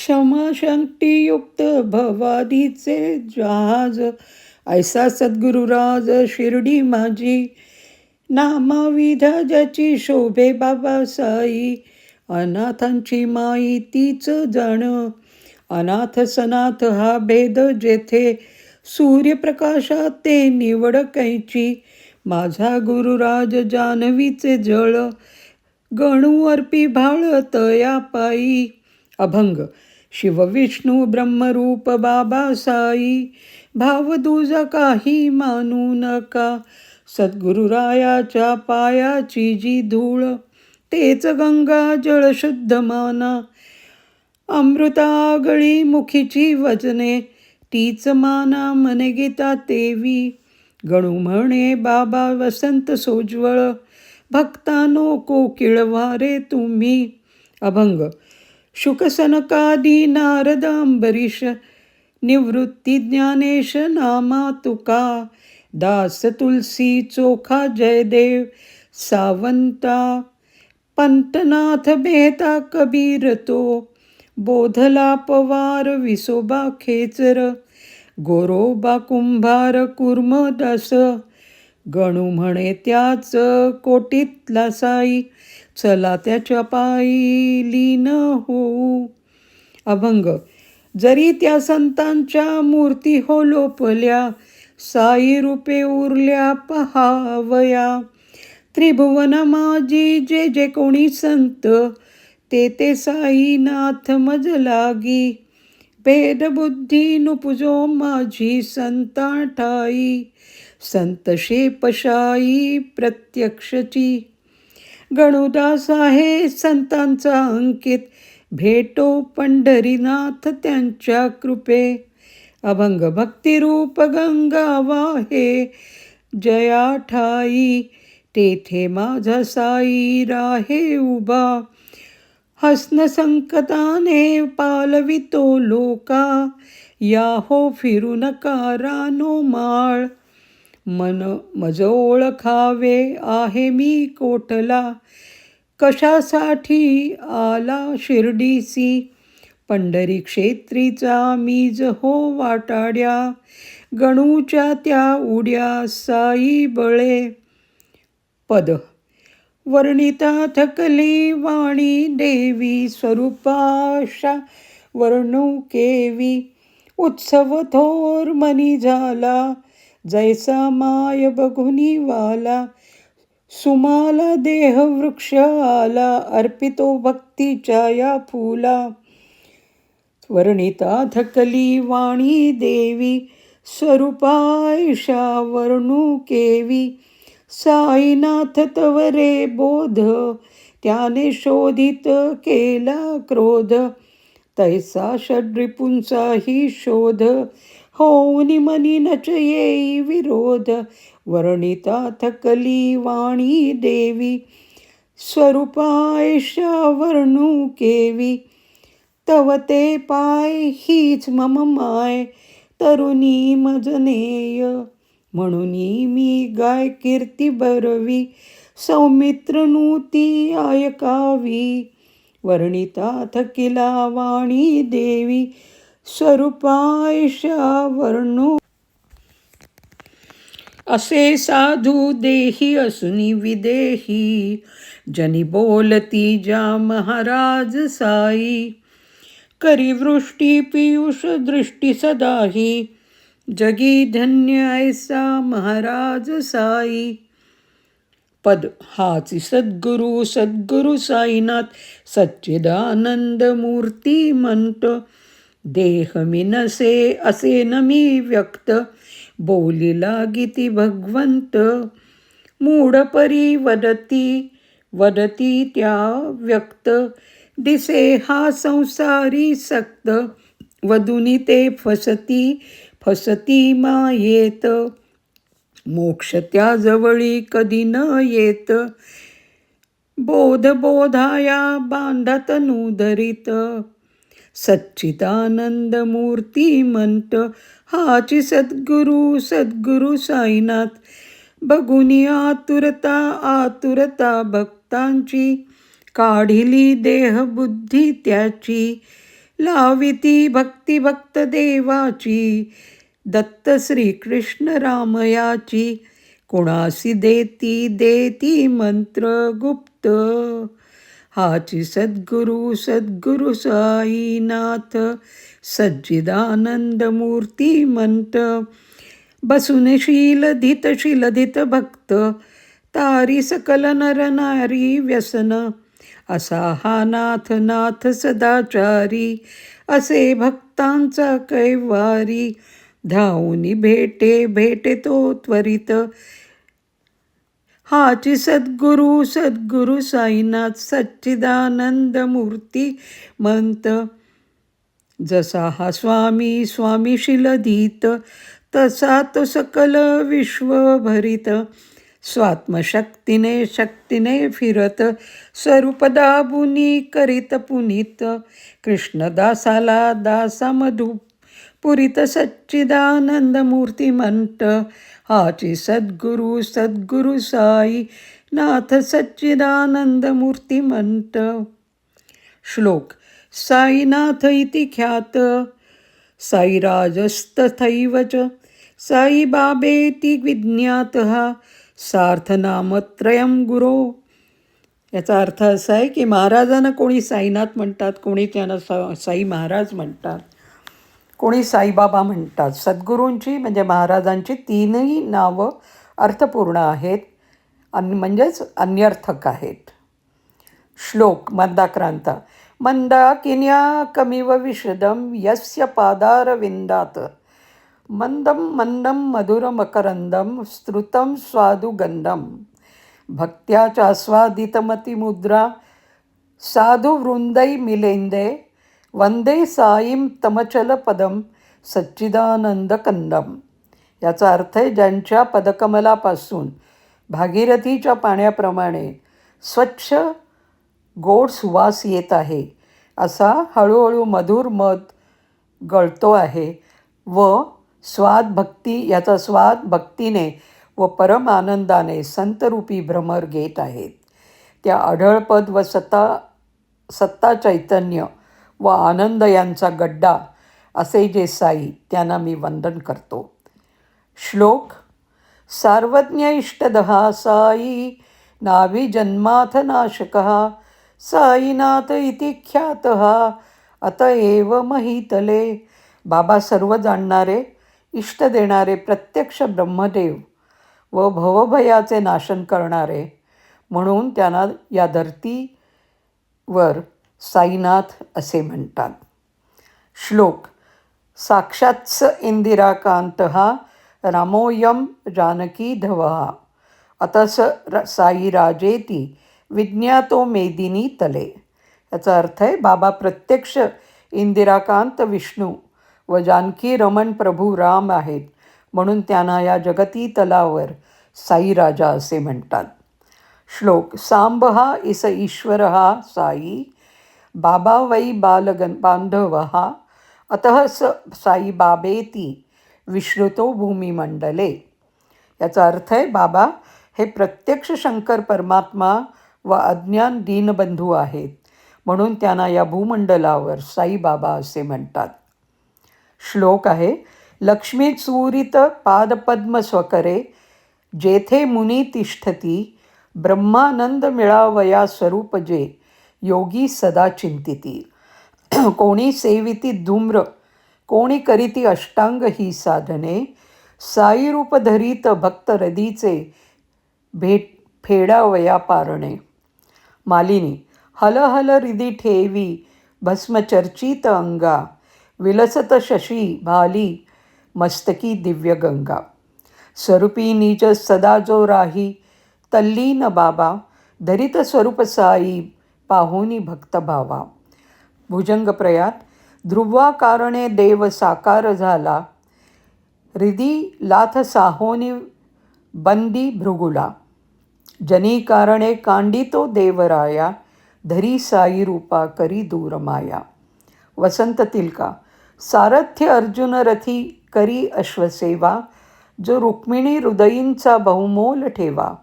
क्षमाशक्तियुक्त भवादीचे जहाज, ऐसा सद्गुरुराज शिर्डी माझी. नामाविध ज्याची शोभे बाबा साई, अनाथांची माई तीच जण. अनाथ सनाथ हा भेद जेथे, सूर्यप्रकाशात ते निवड कैची. माझा गुरुराज जानवीचे जळ, गणू अर्पी भाळ तया पायी. अभंग. शिवविष्णू ब्रह्मरूप बाबा साई, भाव दुजा काही मानू नका. सद्गुरुरायाच्या पायाची जी धूळ, तेच गंगा जळ शुद्ध माना. अमृतागळी मुखीची वचने, तीच माना मने गीता तेवी. गणू म्हणे बाबा वसंत सोज्वळ, भक्तानो कोकिळ वारे तुम्ही. अभंग. शुकसनकादी नारद अंबरीश, निवृत्ती ज्ञानेश नामा तुका. दास तुलसी चोखा जयदेव सावंता, पंतनाथ मेहता कबीर तो. बोधला पवार विसोबा खेचर, गोरोबा कुंभार कुर्मदास. गणू म्हणे त्याच कोटीतला साई, चला त्याच्या पायी लीन होऊ. अभंग. जरी त्या संतांच्या मूर्ती हो लोपल्या, साई रूपे उरल्या पहावया. त्रिभुवन माझी जे जे कोणी संत, ते ते साईनाथ मज लागी. भेदबुद्धी नुपुजो माझी संता ठाई, संत शेपशाई प्रत्यक्षची. गणुदास आहे संतांचा अंकित, भेटो पंढरीनाथ त्यांच्या कृपे. अभंग. भक्तिरूप गंगा वाहे जया ठाई, तेथे माझा साई राहे उभा. हसन संकटाने पालवितो लोका, या हो फिरू नका रानो माळ. मन मज ओळखावे आहे मी कोठला, कशासाठी आला शिर्डीसी. पंढरी क्षेत्रीचा मीज हो वाटाड्या, गणूच्या त्या उड्या साई बळे. पद. वर्णिता थकली वाणी देवी, स्वरूपाशा वर्णू केवी. उत्सव थोर मनी झाला, जैसा माय बघुनी वाला. सुमाला देह वृक्ष आला, अर्पितो भक्तीच्या या फुला. वर्णिता थकली वाणी देवी, स्वरूपायशा वर्णू केवी. साईनाथ तवरे बोध, त्याने शोधित केला क्रोध. तैसा षड्रिपूंचाही शोध, होऊनी मनी नच येई विरोध. वर्णिता थकली वाणी देवी, स्वरूपायशा वर्णू केवी. तव ते पाय हीच मम माय, तरुणी मजनेय. म्हणून मी गाय कीर्ती बरवी, सौमित्र नूती ऐकावी. वर्णिता थकिला वाणी देवी, स्वरूपायशा वर्णू. असे साधू देही असुनी विदेही, जनी बोलती जा महाराज साई. करी वृष्टी पियुष दृष्टी सदाही, जगी धन्य ऐसा महाराज साई. पद. हाची सद्गुरु सद्गुरु साईनाथ, सच्चिदानंद मूर्ती म्हणत. देह मी नसे असे न मी व्यक्त, बोली लागिती भगवंत. मूढ परी वदती वदती त्या व्यक्त, दिसे हा संसारी सक्त. वदुनी ते फसती फसती मायेत, मोक्ष त्या जवळी कधी न येत. बोध बोधाया बांधत नुधरित, सच्चिदानंद मूर्ती म्हणत. हाची सद्गुरु सद्गुरु साईनाथ, बघुनी आतुरता आतुरता भक्तांची. काढिली देह बुद्धी त्याची, लाविती भक्ती भक्त देवाची, दत्त श्रीकृष्ण रामयाची. कोणासी देती देती मंत्र गुप्त, हाची सद्गुरु सद्गुरु साईनाथ. सच्चिदानंद मूर्तिमंत, बसून शील धित भक्त. तारी सकल नर नारी व्यसन, असा हा नाथ नाथ सदाचारी. असे भक्तांचा कैवारी, धावूनी भेटे तो त्वरित. हाची सद्गुरु सद्गुरु साईनाथ. सच्चिदानंद मूर्तिमंत, जसा हा स्वामी शीलधीत, तसा तो सकल विश्व भरित. शक्तीने फिरत, स्वरूप दाबुनी करीत पुनीत. कृष्णदासाला दासा मधु पुरित. सच्चिदानंद मूर्तिमंत, हाची सद्गुरु सद्गुरु साई नाथ. सच्चिदानंद मूर्तिमंत. श्लोक. साईनाथ इति ख्यात, साईराजस्तथैव च. साईबाबेति विज्ञातः, सार्थनामत्रयं गुरो. याचा अर्थ असा आहे की महाराजांना कोणी साईनाथ म्हणतात, कोणी त्यांना साई महाराज म्हणतात, कोणी साईबाबा म्हणतात. सद्गुरूंची म्हणजे महाराजांची तीनही नावं अर्थपूर्ण आहेत, म्हणजेच अन्यर्थक आहेत. श्लोक. मंदाक्रांत. मंदाकिन्याकमिव विशदं यस्य पादारविन्दात्, मंदं मंदं मधुरमकरंदं स्तुतं स्वादुगंधं. भक्त्या चास्वादितमतिमुद्रा साधुवृंदै मिलेंदे, वंदे साईं तमचलपदं सच्चिदानंदकंदं. याचा अर्थ आहे, ज्यांच्या पदकमलापासून भागीरथीच्या पाण्याप्रमाणे स्वच्छ गोड सुवास येत आहे, असा हळूहळू मधुर मध गळतो आहे व याचा स्वाद भक्तीने व परम आनंदाने संतरूपी भ्रमर घेत आहेत. त्या अढळपद व सत्ता चैतन्य व आनंद यांचा गड्डा असे जे साई, त्यांना मी वंदन करतो. श्लोक. सार्वज्ञ इष्टदहा साई नावी जन्माथ नाशकः, साईनाथ इति ख्यातः अतएव महीतले. बाबा सर्व जाणणारे, इष्ट देणारे, प्रत्यक्ष ब्रह्मदेव व भवभयाचे नाशन करणारे, म्हणून त्यांना या धर्तीवर साईनाथ असे म्हणतात. श्लोक. साक्षात्स इंदिराकांतः रामोऽयं जानकीधवः, अतस साईराजेती विज्ञातो मेदिनी तले. याचा अर्थ आहे, बाबा प्रत्यक्ष इंदिराकांत विष्णू व जानकी रमण प्रभू राम आहेत, म्हणून त्यांना या जगती तलावर साईराजा असे म्हणतात. श्लोक. सांबहा इस ईश्वरः साई, बाबा वै बांधवः, अतः साई बाबेती विश्रुतो भूमिमंडले. याचा अर्थ आहे, बाबा हे प्रत्यक्ष शंकर परमात्मा व अज्ञान दीनबंधू आहेत, म्हणून त्यांना या भूमंडलावर साईबाबा असे म्हणतात. श्लोक आहे. लक्ष्मी चूरित पादपद्म स्वकरे, जेथे मुनी तिष्ठती, ब्रह्मानंद मिळावया स्वरूप जे, योगी सदा चिंतिती. कोणी सेविती धूम्र, कोणी करीती अष्टांग ही साधने, साई रूप धरीत भक्त हृदीचे फेडावया पारणे. मालिनी. हल हल हृदी ठेवी भस्मचर्चित अंगा, विलसत शशी भाली मस्तकी दिव्यगंगा. स्वरूपी नीच सदा जो राही, तल्लीन बाबा धरित स्वरूप साई, पाहुनी भक्त भावा. भुजंगप्रयात. ध्रुवा कारणे देव साकार झाला, हृदी लाथ साहोनी बंदी भृगुला. जनी कारणे कांडितो देवराया, धरी साई रूपा करी दूर माया. वसंत तिलका. सारथ्य अर्जुन रथी करी अश्वसेवा, जो रुक्मिणी हृदयींचा बहुमोल ठेवा.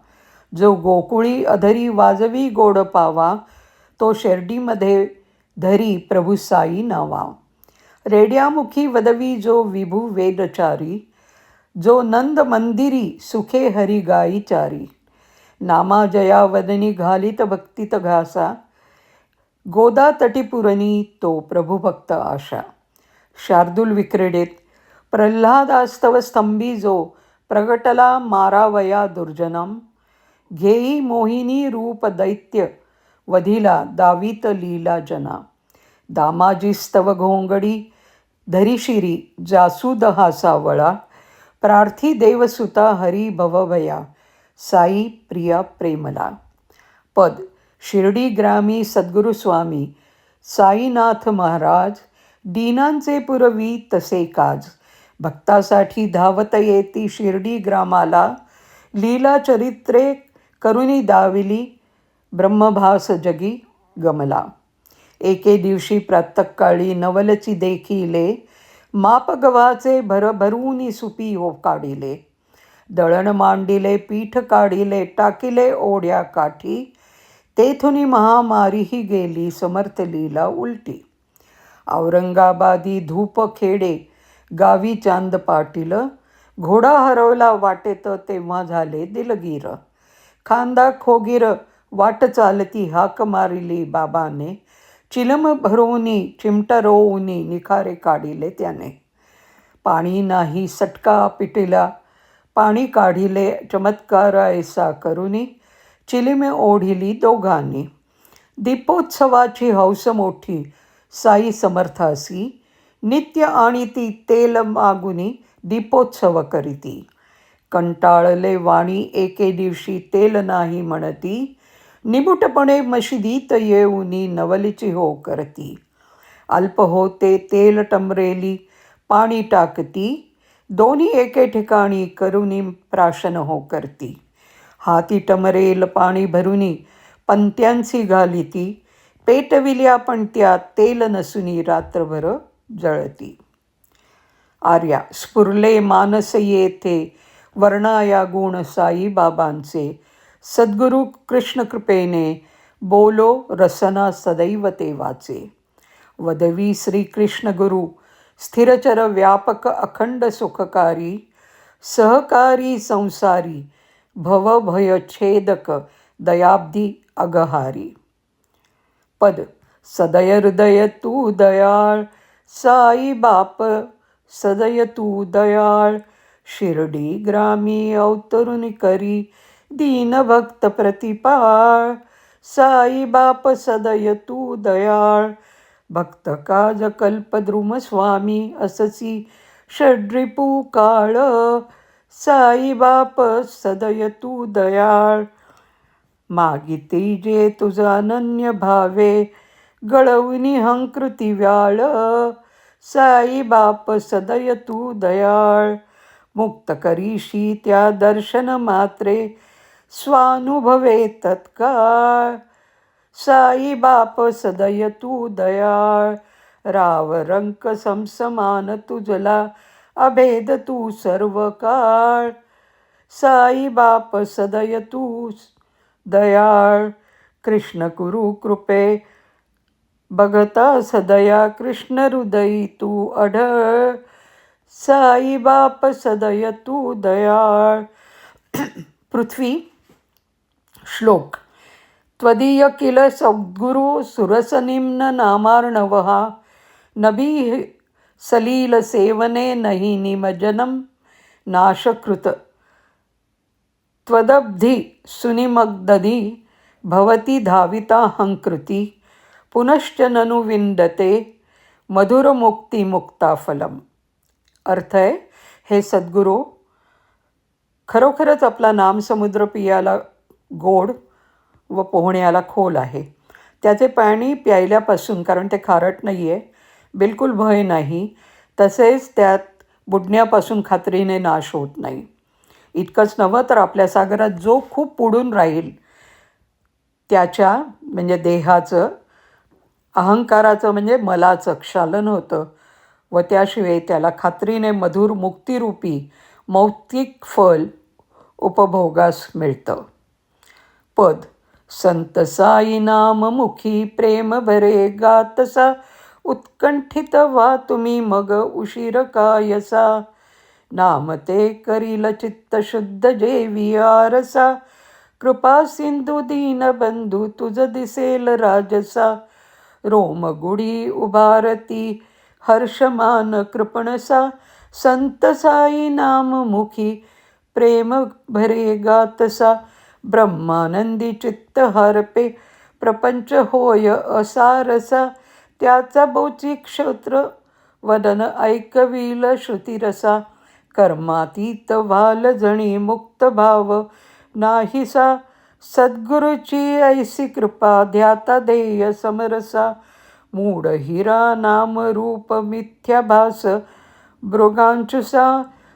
जो गोकुळी अधरी वाजवी गोड पावा, तो शेर्डीमध्ये धरी प्रभू साई नावा. रेड्यामुखी वदवी जो विभू वेदचारी, जो नंद मंदिरी सुखे हरी गाई चारी. नामा जया वदनी घालित भक्तित घासा, गोदा तटीपुरनी तो प्रभुभक्त आशा. शार्दूल विक्रीडित प्रल्हादास्तव स्तंभी जो, प्रगटला मारावया दुर्जनम. घेई मोहिनी रूप दैत्य वधिला दावीत लीला जना. दामाजीस्तव घोंगडी धरिशिरी जासूद हा सावळा. प्रार्थी देवसुता हरी भवभया, साई प्रिया प्रेमला. पद शिर्डी ग्रामी सद्गुरु स्वामी साईनाथ महाराज. दीनांचे पुरवी तसे काज, भक्तासाठी धावत येती शिर्डी ग्रामाला. लीला चरित्रे करुणी दाविली, ब्रह्मभास जगी गमला. एके दिवशी प्रातःकाळी नवलची देखिले, माप गव्हाचे भरभरूनी सुपी हो काढिले. दळण मांडिले पीठ काढिले, टाकिले ओढ्या काठी. तेथुनी महामारीही गेली, समर्थ लीला उलटी. औरंगाबादी धूप खेडे गावी चांद पाटील. घोडा हरवला वाटेत तेव्हा झाले दिलगीर. खांदा खोगीर वाट चालती हाक मारिली बाबाने. चिलम भरवूनी चिमटा रोवूनी निखारे काढिले त्याने. पाणी नाही सटका पिटिला, पाणी काढिले चमत्कार ऐसा करुनी. चिलिमे ओढिली दोघांनी. दीपोत्सवाची हौस मोठी साई समर्थासी. नित्य आणि ती तेल मागुनी दीपोत्सव करीती. कंटाळले वाणी एके दिवशी तेल नाही म्हणती. निबुटपणे मशिदीत येऊनी नवलीची हो करती. अल्प होते तेल टमरेली पाणी टाकती. दोन्ही एके ठिकाणी करुनी प्राशन हो करती. हाती टमरेल पाणी भरुनी पंत्यांची घालिती. पेटविल्या पण त्या तेल नसुनी रात्रभर जळती. आर्या स्फुरले मानस येथे वर्णाया गुण साई बाबांचे. सद्गुरु कृष्णकृपेने बोलो रसना सदैव ते वाचे. वदवी श्रीकृष्ण गुरु स्थिरचर व्यापक अखंड सुखकारी. सहकारी संसारी भवभयछेदक दयाब्धी अगहारी. पद सदय हृदय तू दयाळ साई बाप, सदय तू दयाळ. शिर्डी ग्रामी अवतरुणी करी दीनभक्त प्रतिपाळ. साई बाप सदय तू दयाळ. भक्त काज कल्पद्रुम स्वामी अससी षड्रिपू काळ. साई बाप सदय तू दयाळ. मागिती जे तुझ अनन्य भावे गळवणी हंकृती व्याळ. साई बाप सदय तू दयाळ. मुक्त करीशी त्या दर्शन मात्रे स्वानुभवे तत्काळ. साई बाप सदय तू दयाळ. राव रंक समसमान तुझला अभेद तू सर्व काळ. साई बाप सदय तू दयाळ. कृष्ण कुरु कृपे बघता सदया कृष्ण हृदयी तू अढळ. साई बाप सदय तू दयाळ. पृथ्वी श्लोक. त्वदीय किल सद्गुरु सुरसनिम्न नामार्णवहा. नभी सलील सेवने नहि निमज्जनम नाशकृत. त्वदब्धी सुनिमग्दधी भवती धाविता हंकृती. पुनश्च ननु विंदते मधुरमुक्तिमुक्ताफलम. अर्थ आहे, हे सद्गुरू, खरोखरच आपला नामसमुद्र पियाला गोड व पोहण्याला खोल आहे. त्याचे पाणी प्यायल्यापासून, कारण ते खारट नाही आहे, बिलकुल भय नाही, तसेच त्यात बुडण्यापासून खात्रीने नाश होत नाही. इतकंच नव्हे तर आपल्या सागरात जो खूप पुढून राहील त्याच्या म्हणजे देहाचं, अहंकाराचं म्हणजे मलाचं क्षालन होतं व त्याशिवाय त्याला खात्रीने मधुर मुक्तिरूपी मौक्तिक फल उपभोगास मिळतं. पद संत साई नाम मुखी प्रेम भरे गातसा, उत्कंठित व्हा तुम्ही मग उशीर कायसा. नाम ते करील चित्त शुद्ध जेवी आरसा, कृपा सिंधू दीन बंधू तुझ दिसेल राजसा. रोमगुडी उभारती हर्षमान कृपणसा, संत साई नाम मुखी प्रेम भरे गातसा. ब्रह्मानंदी चित्त हरपे प्रपंच होय असारसा, त्याचा बोची क्षोत्र वदन ऐकविल श्रुतिरसा. कर्मातीत व्हाल जणी मुक्त भाव नाहीसा, सद्गुरूची ऐसी कृपा ध्याता देय समरसा. मूढ हिरा नाम रूप मिथ्या भास मृगांचुसा,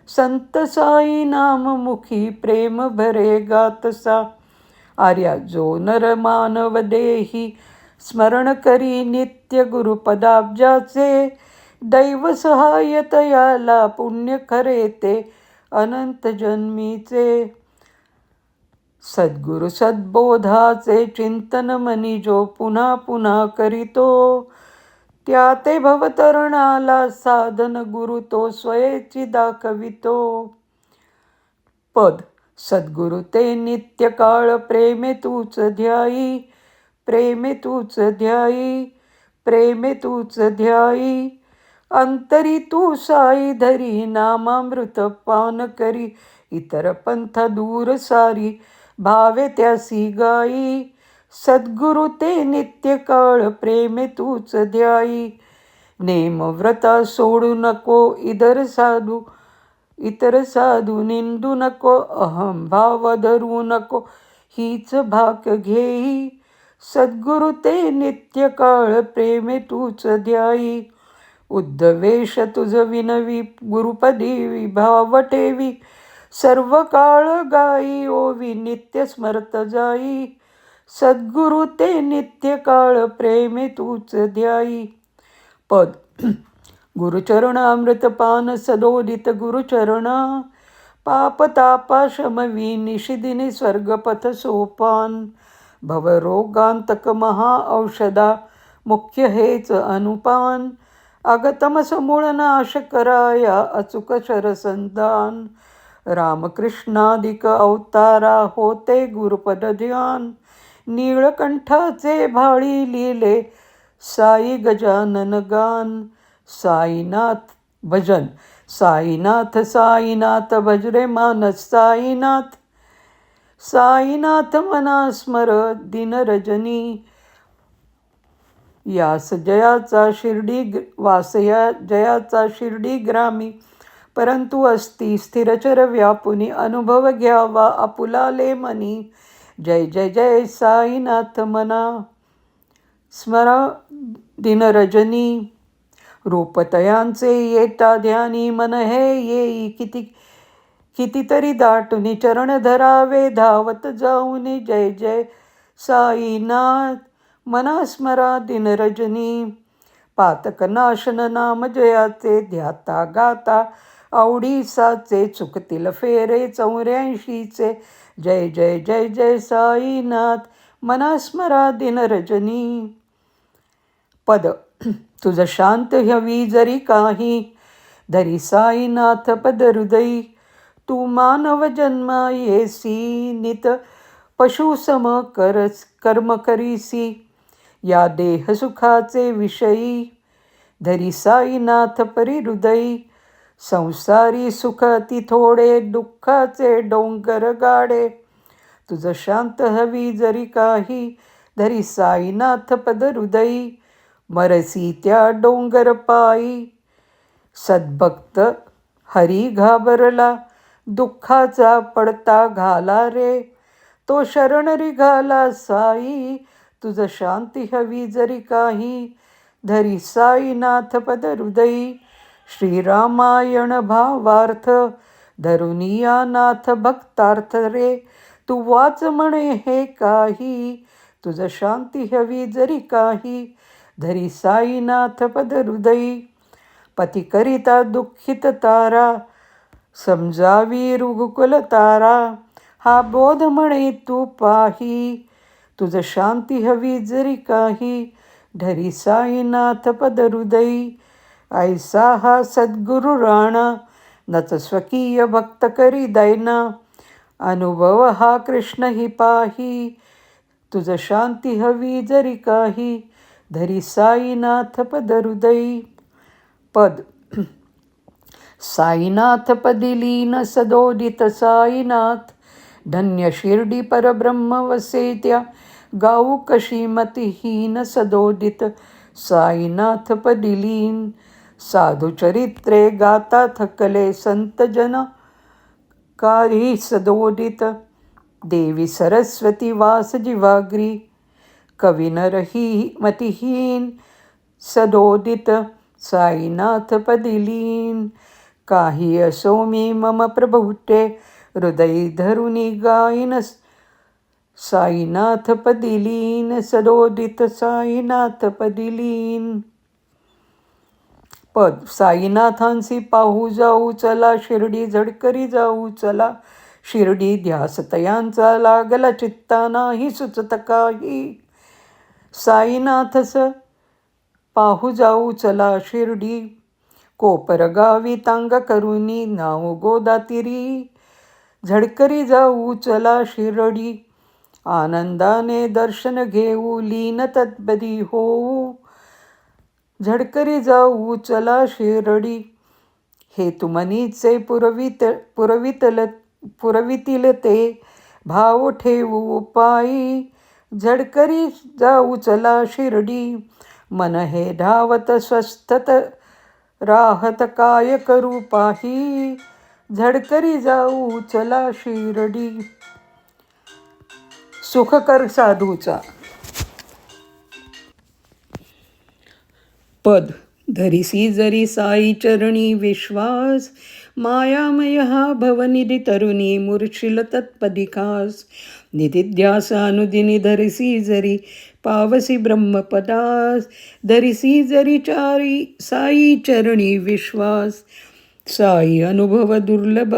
संत साई नाम मुखी प्रेम भरे गातसा. आर्या जो नर मानव देही स्मरण करी नित्य गुरुपदाब्जाचे, दैव सहाय्यत याला पुण्य खरे ते अनंत जन्मीचे. सद्गुरु सद्बोधाचे चिंतन मनी जो पुन्हा पुन्हा करीतो, त्या ते भवतरणाला साधन गुरु तो स्वयेची दाखवितो. पद सद्गुरु ते नित्य काळ प्रेमे तूच ध्याई, प्रेमे तूच ध्याई, प्रेमे तूच ध्याई. अंतरी तू साई धरी नामामृत पान करी, इतर पंथ दूर सारी भावे त्यासी गाई. सद्गुरु ते नित्य काळ प्रेमे तूच ध्याई. नेम व्रता सोडू नको इतर साधू निंदू नको, अहम भाव धरू नको हीच भाक घेई. सद्गुरु ते नित्य काळ प्रेमे तूच ध्याई. उद्धवेश तुझ विनवी गुरुपदी विभाव ठेवी, सर्व काळ गाई ओवी नित्य स्मरत जाई. सद्गुरु ते नित्य काळ प्रेमे तूच ध्याई. पद गुरुचरणामृतपान सदोदित गुरुचरणा, पापतापा शमवी निशिदिनी स्वर्गपथ सोपान. भवरोगांतक महाऔषधा मुख्य हेच अनुपान, अगतम समूळ नाश कराया अचूक शरसंधान. रामकृष्णादिक अवतारा होते गुरुपद ध्यान, नीळकंठाचे भाळी लिहिले साई गजानन गान. साईनाथ भजन साईनाथ साईनाथ भजरे मानस साईनाथ. साईनाथ मना स्मर दिन रजनी, यास जयाचा शिर्डी वासया जयाचा शिर्डी ग्रामी. परंतु असती स्थिरचर व्यापुनी, अनुभव घ्यावा आपुलाले मनी. जय जय जय साईनाथ मना स्मरा दिनरजनी. रूपतयांचे येता ध्यानी, मन हे येई कितीतरी दाटुनी. चरण धरावे धावत जाऊनी, जय जय साईनाथ मना स्मरा दिनरजनी. पातकनाशन नाम जयाचे ध्याता गाता, आवडीसाचे चुकतील फेरे 84चे. जय जय जय जय साईनाथ मना स्मरा दिनरजनी. पद तुझ शांत हवी जरी काही, धरी साईनाथ पद हृदयी. तू मानव जन्मा येसी, नित पशुसम कर्म करीसी. या देह सुखाचे विषयी, धरी साईनाथ परी हृदयी. संसारी सुख अति थोडे, दुःखाचे डोंगर गाडे. तुझ शांत हवी जरी काही, धरी साईनाथ पद हृदयी. मरसी त्या डोंगर पायी, सद्भक्त हरी घाबरला. दुःखाचा पडता घाला रे, तो शरण रिघाला साई. तुझ शांती हवी जरी काही, धरी साईनाथ पद हृदयी. श्रीरामायण भावार्थ, धरुनिया नाथ भक्तार्थ रे. तू वाच म्हणे हे काही, तुझ शांती हवी जरी काही, धरी साईनाथ पद हृदयी. पती करिता दुःखित तारा, समजावी रघुकुल तारा. हा बोध म्हणे तू पाही, तुझ शांती हवी जरी काही, धरी साईनाथ पद हृदयी. ऐसा हा सद्गुरु राणा, नच स्वकीय भक्त करी दैना. अनुभव हा कृष्ण ही पाही, तुझ शांती हवी जरी काही, धरी साईनाथ पद हृदयी. पद साईनाथ पदी लीन सदोदित साईनाथ, धन्य शिर्डी परब्रह्म वसे त्या. गाऊ कशी मतिहीन सदोदित साईनाथ पदी लीन. साधू चरित्रे गाता थकले संत जन, कारी सदोदित. देवी सरस्वती वास जिवाग्री, कवी नरही मतिहीन सदोदित साईनाथ पदी लीन. काही असो मी मम प्रभुटे, हृदयी धरुनी गायन साईनाथ पदी लीन. सदोदित साईनाथ पदी लीन. पद साईनाथांसी पाहू जाऊ चला, शिर्डी झडकरी जाऊ चला. शिर्डी ध्यास तयांचा लागला चित्ता, नाही सुचत काही. साईनाथस पाहू जाऊ चला शिर्डी, कोपर गावी तांग करुनी नाव गोदातिरी. झडकरी जाऊ चला शिर्डी, आनंदाने दर्शन घेऊ लीन तत्पदी होऊ. झडकरी जाऊ चला शिर्डी, हे तुमनीचे पुरवितील ते, भाव ठेवू पायी. झडकरी जाऊ चला शिर्डी, मन हे धावत स्वस्थत राहत काय करू पाही. झडकरी जाऊ चला शिर्डी. सुखकर साधूचा. पद धरिसी जरी साई चरणी विश्वास, मायामय हा भवनिधी तरुणी मूर्छिल तत्पदी खास. निधिध्यास अनुदिनी धरिसी जरी, पावसी ब्रह्मपदास. धरिसी जरी चारी साई चरणी विश्वास, साई अनुभव दुर्लभ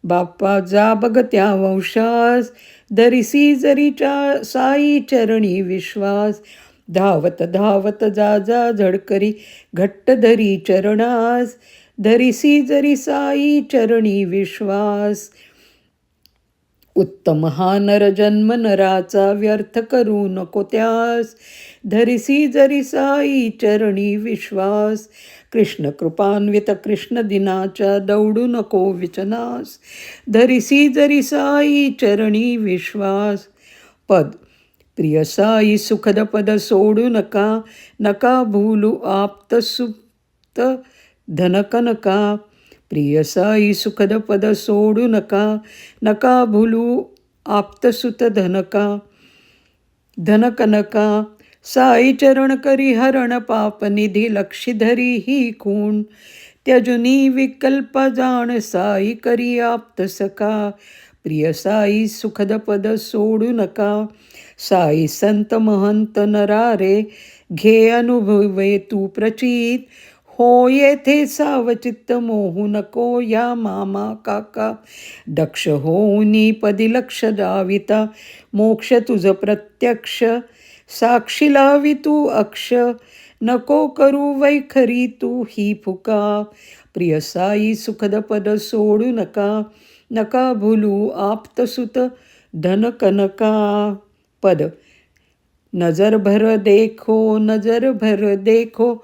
बाप्पा जा बघ त्या वंशास. धरिसी जरी साई चरणी विश्वास, धावत धावत जा जा झडकरी घट्ट धरी चरणास. धरिसी जरी साई चरणी विश्वास, उत्तम हा नर जन्म नराचा व्यर्थ करू नको त्यास. धरिसी जरी साई चरणी विश्वास, कृष्ण कृपान्वित कृष्ण दिनाच्या दौडू नको विचनास. धरिसी जरी साई चरणी विश्वास. पद प्रिय साई सुखद पद सोडू नका, नका भूलू आप्त सुप्त धनकनका. प्रिय साई सुखद पद सोडू नका, नका भूलू आप्तसुत धनकनका. साई चरण करी हरण पाप निधी, लक्षी धरी ही खूण. त्यजुनी विकल्प जाण साई करी आप्त सका. प्रिय साई सुखद पद सोडू नका, साई संत महंत नरारे. घे अनुभवे तू प्रचित, हो येथे सावचित्त मोहू नको या मामा काका. दक्ष होऊनी पदी लक्ष दाविता, मोक्ष तुझ प्रत्यक्ष. साक्षी लावी तू अक्ष, नको करू वैखरी तू ही फुका. प्रिय साई सुखद पद सोडू नका, नका भूलू आप्तसुत धनकनका. पद नजर भर देखो, नजर भर देखो,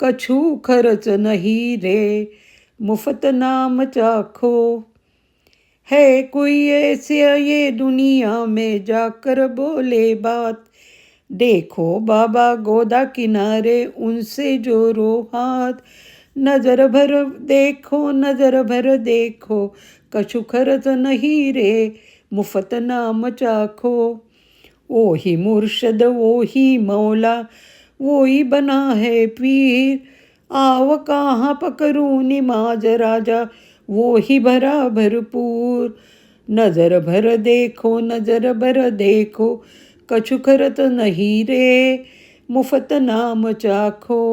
कछु खर्च नहीं रे, मुफ्त नाम चाखो. है कोई ऐसे ये दुनिया में जाकर बोले बात, देखो बाबा गोदा किनारे उनसे जोड़ो हाथ. नजर भर देखो, नजर भर देखो, कछु खर्च नहीं रे, मुफ्त नाम चाखो. ओ ही मुर्शद वो ही मौला, वो ही बना है पीर. आव कहाँ पकड़ूं निमाज राजा, वो ही भरा भरपूर. नजर भर देखो, नजर भर देखो, कछु खर्च नहीं रे, मुफ्त नाम चाखो.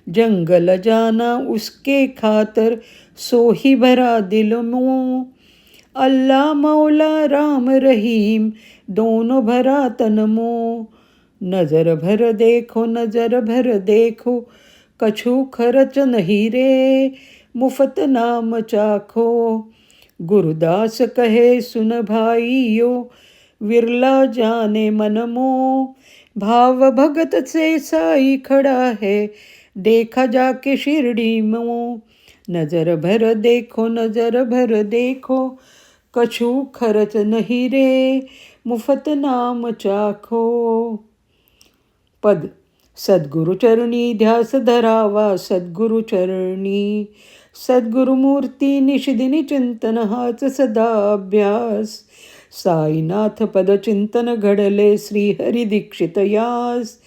जंगल जाना उसके खातर, सो ही भरा दिल मों. अल्लाह मौला राम रहीम, दोनों भरा तन मोह। नजर भर देखो, नजर भर देखो, कछु खर्च नहीं रे, मुफ्त नाम चाखो। गुरुदास कहे सुन भाइयो, विरला जाने मन मोह। भाव भगत से साई खड़ा है, देखा जाके शिरडी में। नजर भर देखो, नजर भर देखो, कछु खर्च नहीं रे, मुफ्त नाम चाखो। पद सद्गुरु चरणी ध्यास धरावा, सद्गुरु चरणी। सद्गुरुमूर्ती निशिदिनी चिंतन हाच सदा अभ्यास। साईनाथ पद चिंतन घडले श्री हरी दीक्षित यास।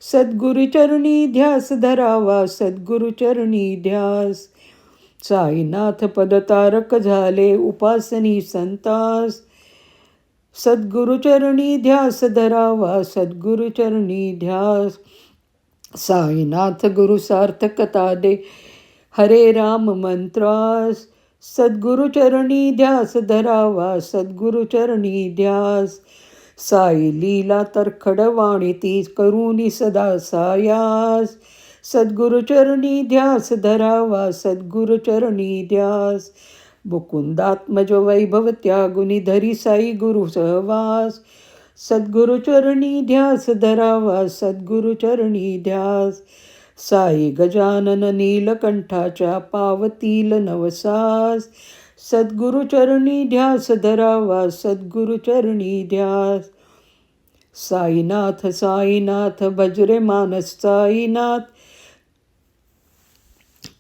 सद्गुरु चरणी ध्यास धरावा, सद्गुरु चरणी ध्यास। साईनाथ पद तारक झाले उपासनी संतास। सद्गुरु चरणी ध्यास धरावा, सद्गुरु चरणी ध्यास। साईनाथ गुरु सार्थकता दे, हरे राम मंत्रास। सद्गुरु चरणी ध्यास धरावा, सद्गुरु चरणी ध्यास। साई लीला तरखड वाणिती, करुणी सदा सायास। सद्गुरु चरणी ध्यास धरावा, सद्गुरु चरणी ध्यास। मुकुंदात्मज वैभव त्यागुनी, धरी साई गुरु सहवास। सद्गुरु चरणी ध्यास धरावा, सद्गुरु चरणी ध्यास। साई गजानन नीलकंठाच्या, पावतील नवसास। सद्गुरु चरणी ध्यास धरावा, सद्गुरु चरणी ध्यास। साईनाथ साईनाथ भजरे मानस साईनाथ।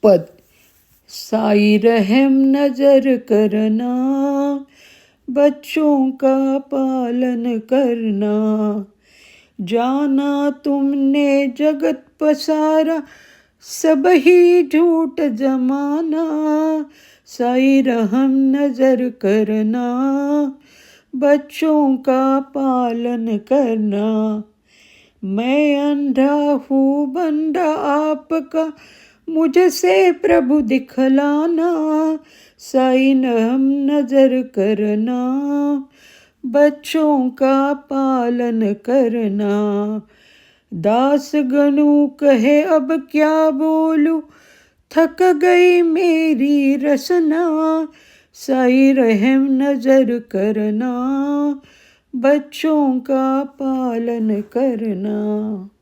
पद साई रहम नजर करना, बच्चों का पालन करना। जाना तुमने जगत पसारा, सब ही झूठ जमाना। साई रहम नजर करना, बच्चों का पालन करना। मैं अंधा हूँ बंदा आपका, मुझसे प्रभु दिखलाना। साई रहम नजर करना, बच्चों का पालन करना। दास गणु कहे अब क्या बोलूं, थक गई मेरी रसना। साई रहम नजर करना, बच्चों का पालन करना।